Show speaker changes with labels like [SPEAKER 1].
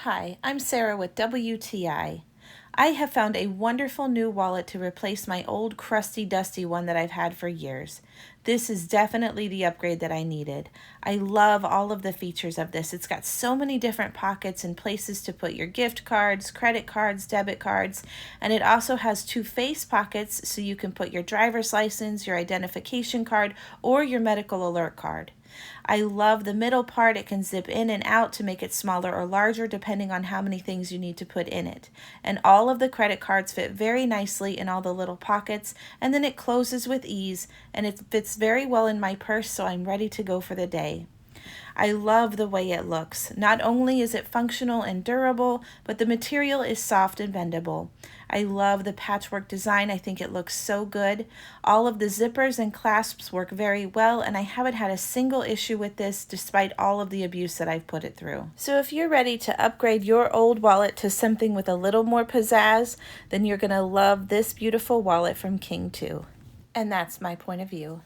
[SPEAKER 1] Hi, I'm Sarah with WTI. I have found a wonderful new wallet to replace my old crusty dusty one that I've had for years. This is definitely the upgrade that I needed. I love all of the features of this. It's got so many different pockets and places to put your gift cards, credit cards, debit cards, and it also has two face pockets so you can put your driver's license, your identification card, or your medical alert card. I love the middle part. It can zip in and out to make it smaller or larger depending on how many things you need to put in it. And all of the credit cards fit very nicely in all the little pockets, and then it closes with ease, and it fits very well in my purse, so I'm ready to go for the day. I love the way it looks. Not only is it functional and durable, but the material is soft and bendable. I love the patchwork design. I think it looks so good. All of the zippers and clasps work very well, and I haven't had a single issue with this despite all of the abuse that I've put it through. So if you're ready to upgrade your old wallet to something with a little more pizzazz, then you're going to love this beautiful wallet from KingTo. And that's my point of view.